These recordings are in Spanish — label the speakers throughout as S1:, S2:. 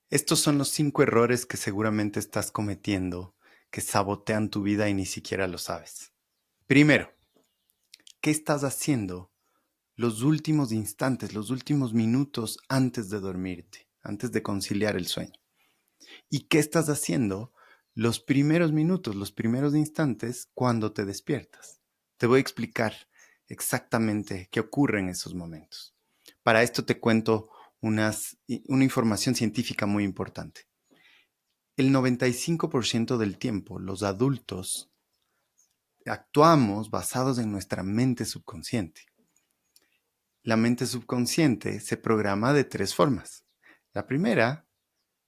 S1: Estos son los 5 errores que seguramente estás cometiendo, que sabotean tu vida y ni siquiera lo sabes. Primero, ¿qué estás haciendo los últimos instantes, los últimos minutos antes de dormirte, antes de conciliar el sueño? ¿Y qué estás haciendo los primeros minutos, los primeros instantes cuando te despiertas? Te voy a explicar exactamente qué ocurre en esos momentos. Para esto te cuento una información científica muy importante. El 95% del tiempo, los adultos actuamos basados en nuestra mente subconsciente. La mente subconsciente se programa de 3 formas. La primera,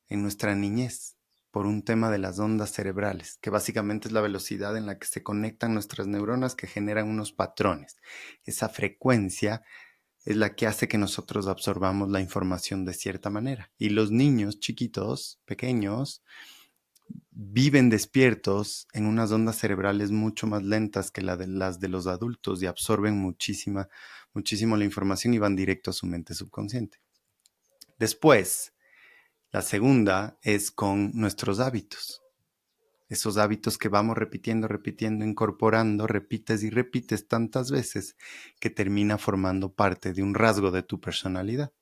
S1: en nuestra niñez, por un tema de las ondas cerebrales, que básicamente es la velocidad en la que se conectan nuestras neuronas que generan unos patrones. Esa frecuencia es la que hace que nosotros absorbamos la información de cierta manera. Y los niños chiquitos, pequeños, viven despiertos en unas ondas cerebrales mucho más lentas que las de los adultos y absorben muchísimo la información y van directo a su mente subconsciente. Después, la segunda es con nuestros hábitos. Esos hábitos que vamos repitiendo, incorporando, repites y repites tantas veces que termina formando parte de un rasgo de tu personalidad.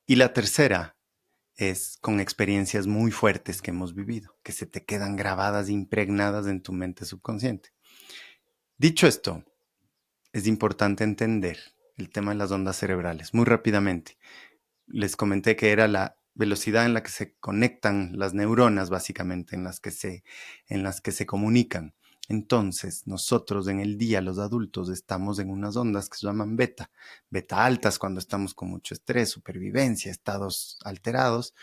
S1: Y la tercera es con experiencias muy fuertes que hemos vivido, que se te quedan grabadas, impregnadas en tu mente subconsciente. Dicho esto, es importante entender el tema de las ondas cerebrales muy rápidamente. Les comenté que era la velocidad en la que se conectan las neuronas, básicamente, en las que se comunican. Entonces, nosotros en el día, los adultos, estamos en unas ondas que se llaman beta. Beta altas cuando estamos con mucho estrés, supervivencia, estados alterados.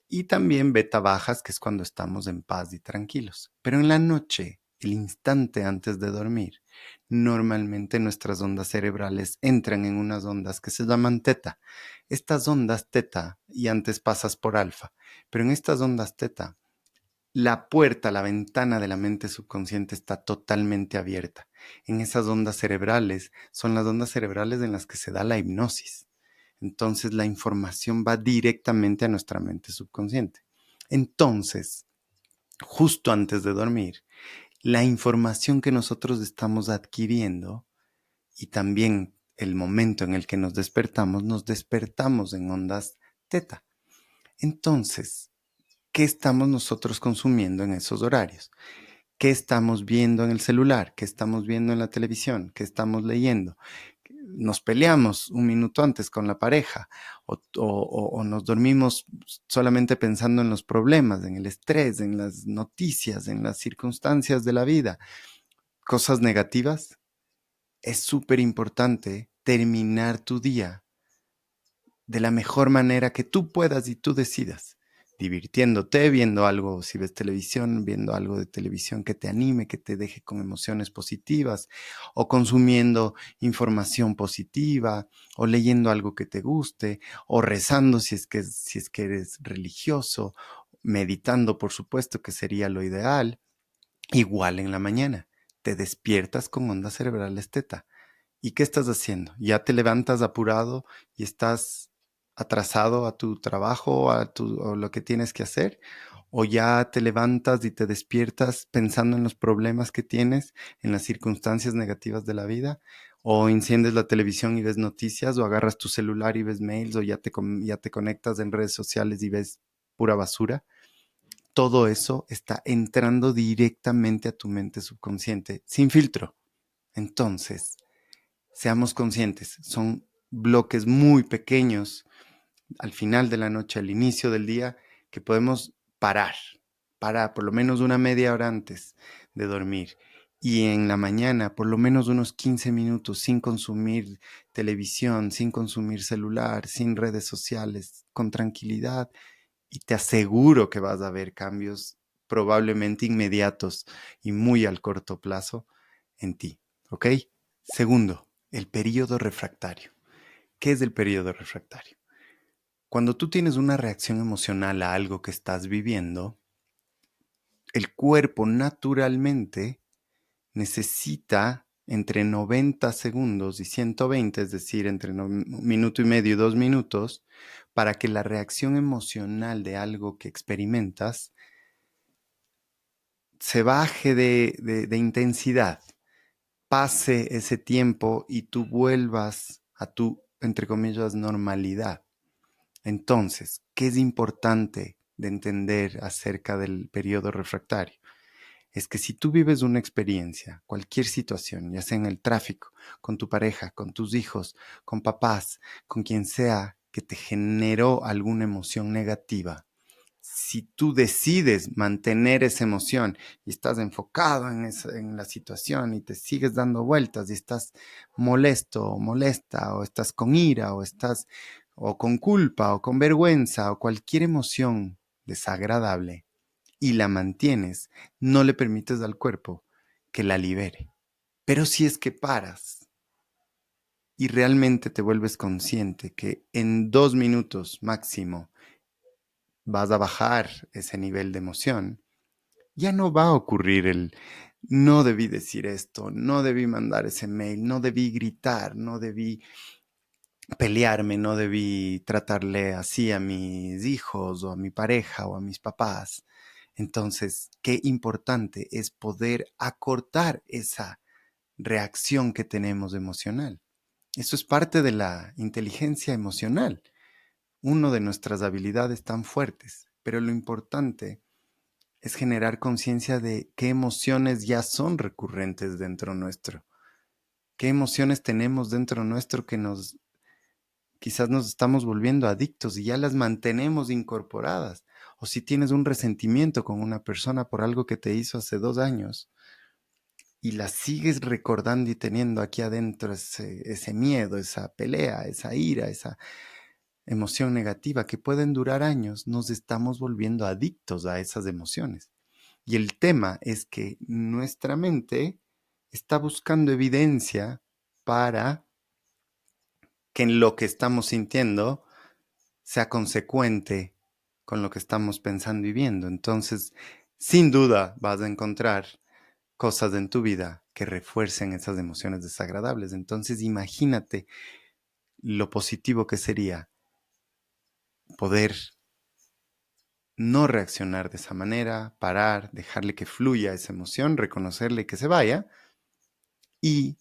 S1: Y también beta bajas, que es cuando estamos en paz y tranquilos. Pero en la noche, el instante antes de dormir, normalmente nuestras ondas cerebrales entran en unas ondas que se llaman teta. Estas ondas teta, y antes pasas por alfa, pero en estas ondas teta, la puerta, la ventana de la mente subconsciente está totalmente abierta. En esas ondas cerebrales son las ondas cerebrales en las que se da la hipnosis. Entonces la información va directamente a nuestra mente subconsciente. Entonces, justo antes de dormir, la información que nosotros estamos adquiriendo y también el momento en el que nos despertamos en ondas teta. Entonces, ¿qué estamos nosotros consumiendo en esos horarios? ¿Qué estamos viendo en el celular? ¿Qué estamos viendo en la televisión? ¿Qué estamos leyendo? Nos peleamos un minuto antes con la pareja o nos dormimos solamente pensando en los problemas, en el estrés, en las noticias, en las circunstancias de la vida, cosas negativas. Es súper importante terminar tu día de la mejor manera que tú puedas y tú decidas, divirtiéndote, viendo algo, si ves televisión, viendo algo de televisión que te anime, que te deje con emociones positivas, o consumiendo información positiva, o leyendo algo que te guste, o rezando si es que eres religioso, meditando, por supuesto, que sería lo ideal. Igual en la mañana, te despiertas con ondas cerebrales teta. ¿Y qué estás haciendo? ¿Ya te levantas apurado y estás atrasado a tu trabajo, o lo que tienes que hacer? ¿O ya te levantas y te despiertas pensando en los problemas que tienes, en las circunstancias negativas de la vida? ¿O enciendes la televisión y ves noticias? ¿O agarras tu celular y ves mails? ¿O ya te conectas en redes sociales y ves pura basura? Todo eso está entrando directamente a tu mente subconsciente, sin filtro. Entonces, seamos conscientes, son bloques muy pequeños al final de la noche, al inicio del día, que podemos parar por lo menos una media hora antes de dormir. Y en la mañana, por lo menos unos 15 minutos sin consumir televisión, sin consumir celular, sin redes sociales, con tranquilidad. Y te aseguro que vas a ver cambios probablemente inmediatos y muy al corto plazo en ti. ¿Ok? Segundo, el periodo refractario. ¿Qué es el periodo refractario? Cuando tú tienes una reacción emocional a algo que estás viviendo, el cuerpo naturalmente necesita entre 90 segundos y 120, es decir, entre un minuto y medio y 2 minutos, para que la reacción emocional de algo que experimentas se baje de intensidad, pase ese tiempo y tú vuelvas a tu, entre comillas, normalidad. Entonces, ¿qué es importante de entender acerca del periodo refractario? Es que si tú vives una experiencia, cualquier situación, ya sea en el tráfico, con tu pareja, con tus hijos, con papás, con quien sea que te generó alguna emoción negativa, si tú decides mantener esa emoción y estás enfocado en la situación y te sigues dando vueltas y estás molesto o molesta o estás con ira o estás o con culpa o con vergüenza o cualquier emoción desagradable y la mantienes, no le permites al cuerpo que la libere. Pero si es que paras y realmente te vuelves consciente que en 2 minutos máximo vas a bajar ese nivel de emoción, ya no va a ocurrir el no debí decir esto, no debí mandar ese mail, no debí gritar, no debí pelearme, no debí tratarle así a mis hijos o a mi pareja o a mis papás. Entonces, qué importante es poder acortar esa reacción que tenemos emocional. Eso es parte de la inteligencia emocional, una de nuestras habilidades tan fuertes, pero lo importante es generar conciencia de qué emociones ya son recurrentes dentro nuestro, qué emociones tenemos dentro nuestro que quizás nos estamos volviendo adictos y ya las mantenemos incorporadas. O si tienes un resentimiento con una persona por algo que te hizo hace 2 años y la sigues recordando y teniendo aquí adentro ese miedo, esa pelea, esa ira, esa emoción negativa que pueden durar años, nos estamos volviendo adictos a esas emociones. Y el tema es que nuestra mente está buscando evidencia para que en lo que estamos sintiendo sea consecuente con lo que estamos pensando y viendo. Entonces, sin duda vas a encontrar cosas en tu vida que refuercen esas emociones desagradables. Entonces, imagínate lo positivo que sería poder no reaccionar de esa manera, parar, dejarle que fluya esa emoción, reconocerle que se vaya y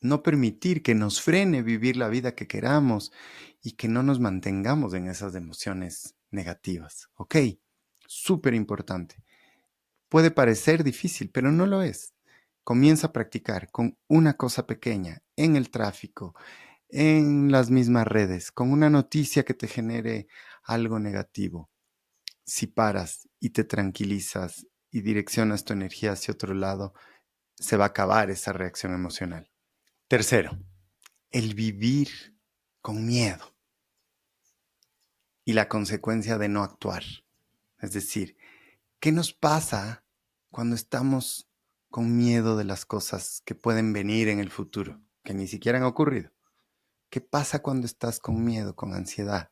S1: no permitir que nos frene vivir la vida que queramos y que no nos mantengamos en esas emociones negativas. ¿Ok? Súper importante. Puede parecer difícil, pero no lo es. Comienza a practicar con una cosa pequeña, en el tráfico, en las mismas redes, con una noticia que te genere algo negativo. Si paras y te tranquilizas y direccionas tu energía hacia otro lado, se va a acabar esa reacción emocional. Tercero, el vivir con miedo y la consecuencia de no actuar. Es decir, ¿qué nos pasa cuando estamos con miedo de las cosas que pueden venir en el futuro, que ni siquiera han ocurrido? ¿Qué pasa cuando estás con miedo, con ansiedad?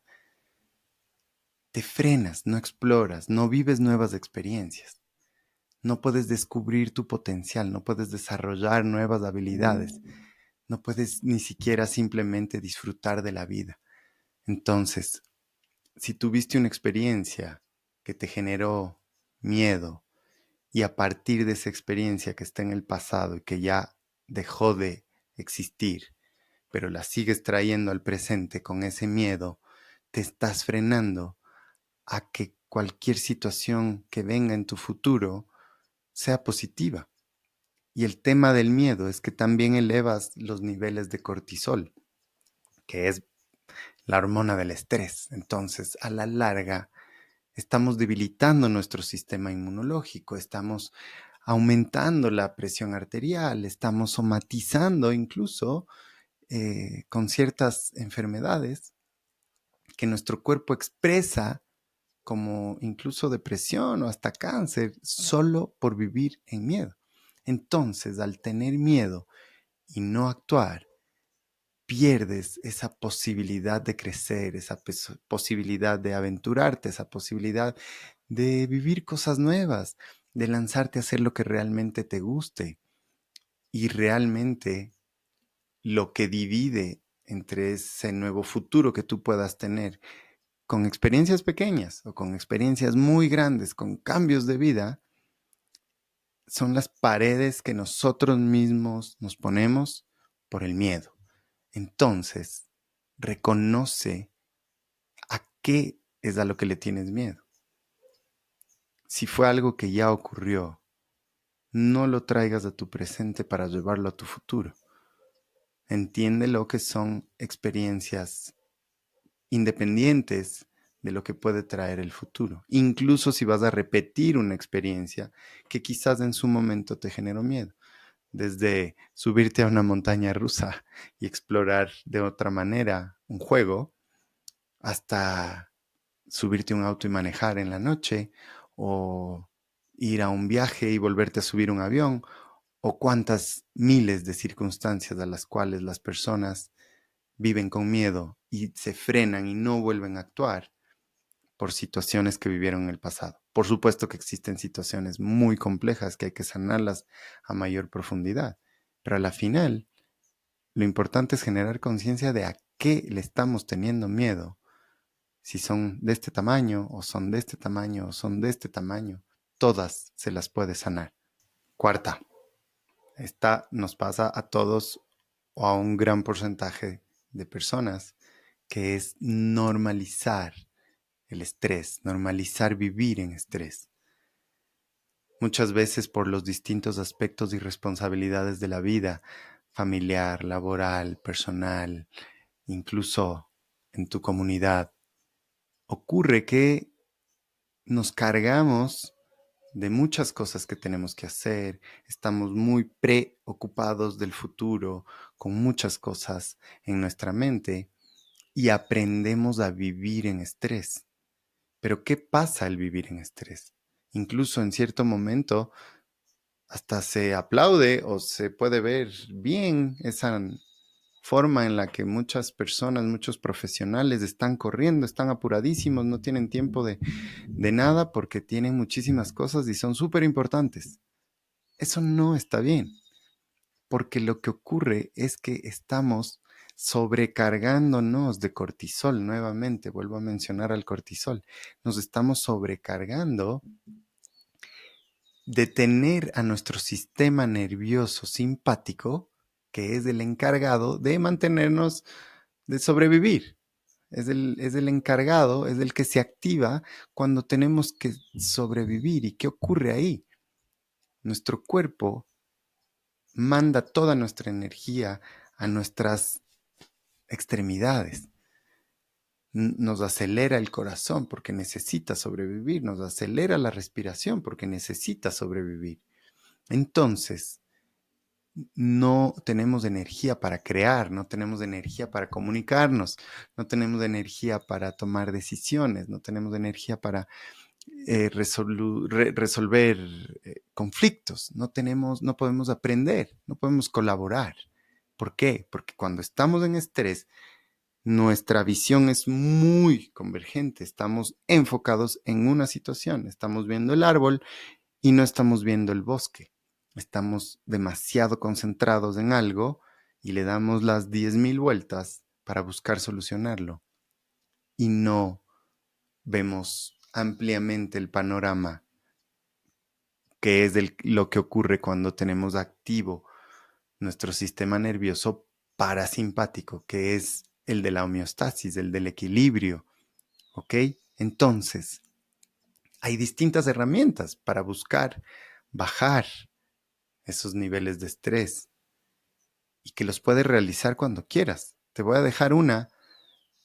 S1: Te frenas, no exploras, no vives nuevas experiencias. No puedes descubrir tu potencial, no puedes desarrollar nuevas habilidades, no puedes ni siquiera simplemente disfrutar de la vida. Entonces, si tuviste una experiencia que te generó miedo y a partir de esa experiencia que está en el pasado y que ya dejó de existir, pero la sigues trayendo al presente con ese miedo, te estás frenando a que cualquier situación que venga en tu futuro sea positiva. Y el tema del miedo es que también elevas los niveles de cortisol, que es la hormona del estrés. Entonces, a la larga, estamos debilitando nuestro sistema inmunológico, estamos aumentando la presión arterial, estamos somatizando incluso con ciertas enfermedades que nuestro cuerpo expresa como incluso depresión o hasta cáncer solo por vivir en miedo. Entonces, al tener miedo y no actuar, pierdes esa posibilidad de crecer, esa posibilidad de aventurarte, esa posibilidad de vivir cosas nuevas, de lanzarte a hacer lo que realmente te guste. Y realmente lo que divide entre ese nuevo futuro que tú puedas tener con experiencias pequeñas o con experiencias muy grandes, con cambios de vida, son las paredes que nosotros mismos nos ponemos por el miedo. Entonces, reconoce a qué es a lo que le tienes miedo. Si fue algo que ya ocurrió, no lo traigas a tu presente para llevarlo a tu futuro. Entiende lo que son experiencias independientes de lo que puede traer el futuro. Incluso si vas a repetir una experiencia que quizás en su momento te generó miedo. Desde subirte a una montaña rusa y explorar de otra manera un juego, hasta subirte a un auto y manejar en la noche, o ir a un viaje y volverte a subir un avión, o cuántas miles de circunstancias a las cuales las personas viven con miedo y se frenan y no vuelven a actuar por situaciones que vivieron en el pasado. Por supuesto que existen situaciones muy complejas que hay que sanarlas a mayor profundidad, pero a la final lo importante es generar conciencia de a qué le estamos teniendo miedo. Si son de este tamaño, o son de este tamaño, o son de este tamaño, todas se las puede sanar. Cuarta, esta nos pasa a todos o a un gran porcentaje de personas, que es normalizar el estrés, normalizar vivir en estrés. Muchas veces por los distintos aspectos y responsabilidades de la vida, familiar, laboral, personal, incluso en tu comunidad, ocurre que nos cargamos de muchas cosas que tenemos que hacer, estamos muy preocupados del futuro, con muchas cosas en nuestra mente, y aprendemos a vivir en estrés. Pero ¿qué pasa al vivir en estrés? Incluso en cierto momento hasta se aplaude o se puede ver bien esa forma en la que muchas personas, muchos profesionales están corriendo, están apuradísimos, no tienen tiempo de nada porque tienen muchísimas cosas y son súper importantes. Eso no está bien, porque lo que ocurre es que estamos sobrecargándonos de cortisol. Nuevamente, vuelvo a mencionar al cortisol. Nos estamos sobrecargando de tener a nuestro sistema nervioso simpático, que es el encargado de mantenernos, de sobrevivir. Es el encargado, es el que se activa cuando tenemos que sobrevivir. ¿Y qué ocurre ahí? Nuestro cuerpo manda toda nuestra energía a nuestras extremidades. Nos acelera el corazón porque necesita sobrevivir, nos acelera la respiración porque necesita sobrevivir. Entonces, no tenemos energía para crear, no tenemos energía para comunicarnos, no tenemos energía para tomar decisiones, no tenemos energía para resolver conflictos, no podemos aprender, no podemos colaborar. ¿Por qué? Porque cuando estamos en estrés, nuestra visión es muy convergente, estamos enfocados en una situación, estamos viendo el árbol y no estamos viendo el bosque. Estamos demasiado concentrados en algo y le damos las 10,000 vueltas para buscar solucionarlo. Y no vemos ampliamente el panorama, que es lo que ocurre cuando tenemos activo nuestro sistema nervioso parasimpático, que es el de la homeostasis, el del equilibrio. ¿Ok? Entonces, hay distintas herramientas para buscar bajar esos niveles de estrés y que los puedes realizar cuando quieras. Te voy a dejar una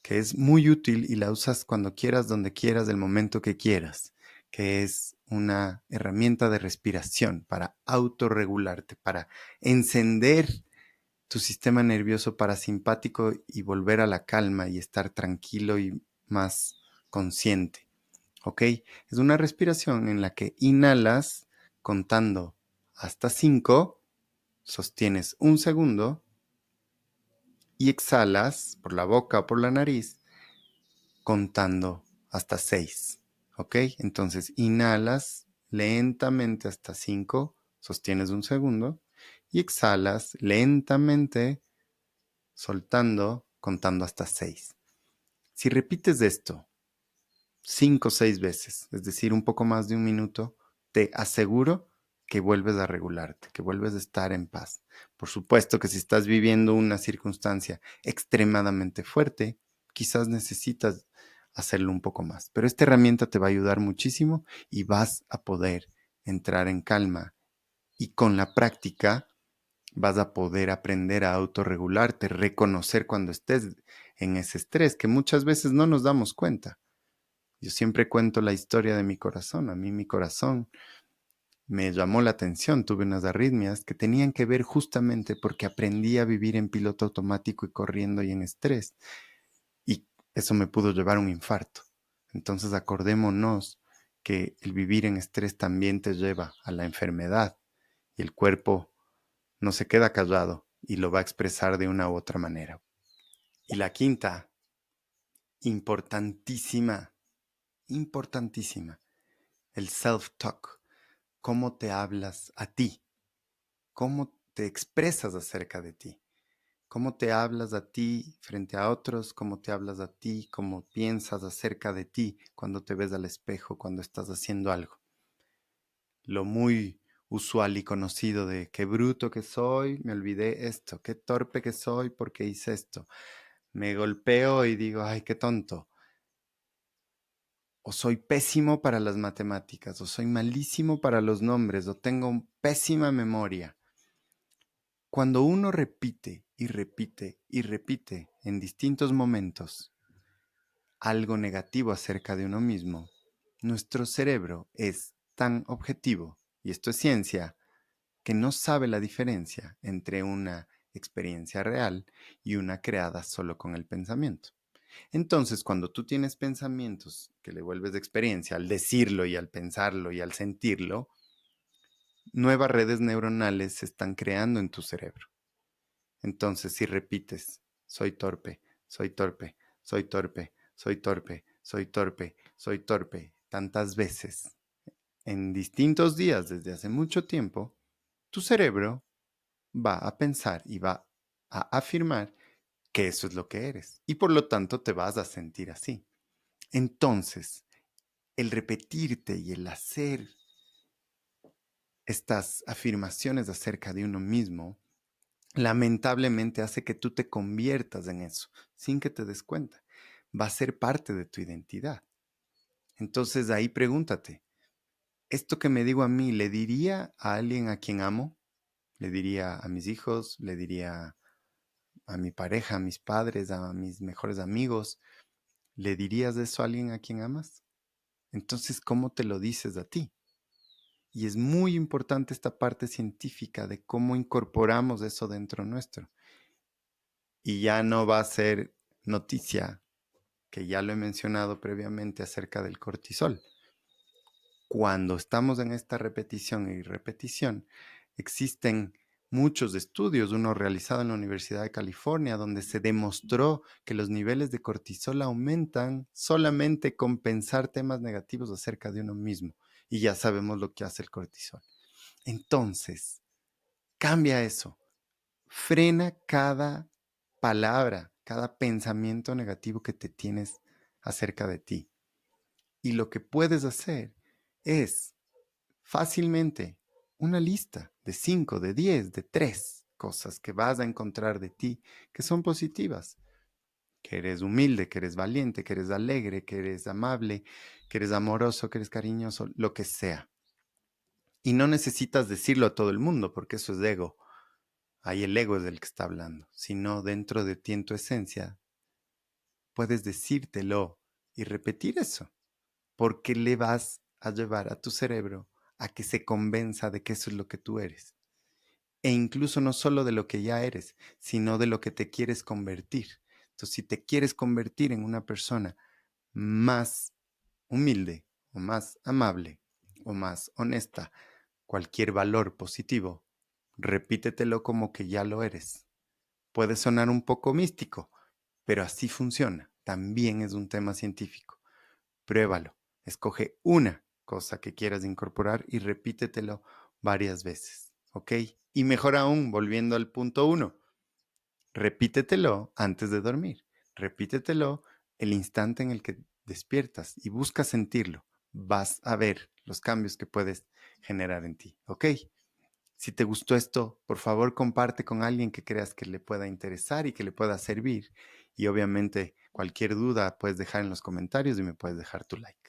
S1: que es muy útil y la usas cuando quieras, donde quieras, del momento que quieras, que es una herramienta de respiración para autorregularte, para encender tu sistema nervioso parasimpático y volver a la calma y estar tranquilo y más consciente. ¿Ok? Es una respiración en la que inhalas contando hasta 5, sostienes un segundo y exhalas por la boca o por la nariz contando hasta 6. ¿Ok? Entonces inhalas lentamente hasta 5, sostienes un segundo y exhalas lentamente soltando contando hasta 6. Si repites esto 5 o 6 veces, es decir, un poco más de un minuto, te aseguro que vuelves a regularte, que vuelves a estar en paz. Por supuesto que si estás viviendo una circunstancia extremadamente fuerte, quizás necesitas hacerlo un poco más. Pero esta herramienta te va a ayudar muchísimo y vas a poder entrar en calma. Y con la práctica vas a poder aprender a autorregularte, reconocer cuando estés en ese estrés, que muchas veces no nos damos cuenta. Yo siempre cuento la historia de mi corazón. A mí mi corazón me llamó la atención. Tuve unas arritmias que tenían que ver justamente porque aprendí a vivir en piloto automático y corriendo y en estrés. Y eso me pudo llevar a un infarto. Entonces acordémonos que el vivir en estrés también te lleva a la enfermedad y el cuerpo no se queda callado y lo va a expresar de una u otra manera. Y la quinta, importantísima, importantísima, el self-talk. Cómo te hablas a ti, cómo te expresas acerca de ti, cómo te hablas a ti frente a otros, cómo te hablas a ti, cómo piensas acerca de ti cuando te ves al espejo, cuando estás haciendo algo. Lo muy usual y conocido de qué bruto que soy, me olvidé esto, qué torpe que soy porque hice esto. Me golpeo y digo, ay, qué tonto. O soy pésimo para las matemáticas, o soy malísimo para los nombres, o tengo pésima memoria. Cuando uno repite y repite y repite en distintos momentos algo negativo acerca de uno mismo, nuestro cerebro es tan objetivo, y esto es ciencia, que no sabe la diferencia entre una experiencia real y una creada solo con el pensamiento. Entonces, cuando tú tienes pensamientos que le vuelves de experiencia al decirlo y al pensarlo y al sentirlo, nuevas redes neuronales se están creando en tu cerebro. Entonces, si repites, soy torpe, soy torpe, soy torpe, soy torpe, soy torpe, soy torpe, tantas veces, en distintos días desde hace mucho tiempo, tu cerebro va a pensar y va a afirmar que eso es lo que eres. Y por lo tanto te vas a sentir así. Entonces, el repetirte y el hacer estas afirmaciones acerca de uno mismo lamentablemente hace que tú te conviertas en eso, sin que te des cuenta. Va a ser parte de tu identidad. Entonces ahí pregúntate, ¿esto que me digo a mí le diría a alguien a quien amo? ¿Le diría a mis hijos? ¿Le diría a mi pareja, a mis padres, a mis mejores amigos? ¿Le dirías eso a alguien a quien amas? Entonces, ¿cómo te lo dices a ti? Y es muy importante esta parte científica de cómo incorporamos eso dentro nuestro. Y ya no va a ser noticia, que ya lo he mencionado previamente acerca del cortisol. Cuando estamos en esta repetición y repetición, existen muchos estudios, uno realizado en la Universidad de California, donde se demostró que los niveles de cortisol aumentan solamente con pensar temas negativos acerca de uno mismo. Y ya sabemos lo que hace el cortisol. Entonces, cambia eso. Frena cada palabra, cada pensamiento negativo que te tienes acerca de ti. Y lo que puedes hacer es fácilmente una lista de 5, de 10, de 3 cosas que vas a encontrar de ti que son positivas. Que eres humilde, que eres valiente, que eres alegre, que eres amable, que eres amoroso, que eres cariñoso, lo que sea. Y no necesitas decirlo a todo el mundo porque eso es ego. Ahí el ego es el que está hablando, sino dentro de ti en tu esencia, puedes decírtelo y repetir eso, porque le vas a llevar a tu cerebro a que se convenza de que eso es lo que tú eres. E incluso no solo de lo que ya eres, sino de lo que te quieres convertir. Entonces, si te quieres convertir en una persona más humilde, o más amable, o más honesta, cualquier valor positivo, repítetelo como que ya lo eres. Puede sonar un poco místico, pero así funciona. También es un tema científico. Pruébalo. Escoge una cosa que quieras incorporar y repítetelo varias veces. ¿Ok? Y mejor aún, volviendo al punto uno, Repítetelo antes de dormir. Repítetelo el instante en el que despiertas y busca sentirlo. Vas a ver los cambios que puedes generar en ti, ¿ok? Si te gustó esto, por favor comparte con alguien que creas que le pueda interesar y que le pueda servir. Y obviamente cualquier duda puedes dejar en los comentarios y me puedes dejar tu like.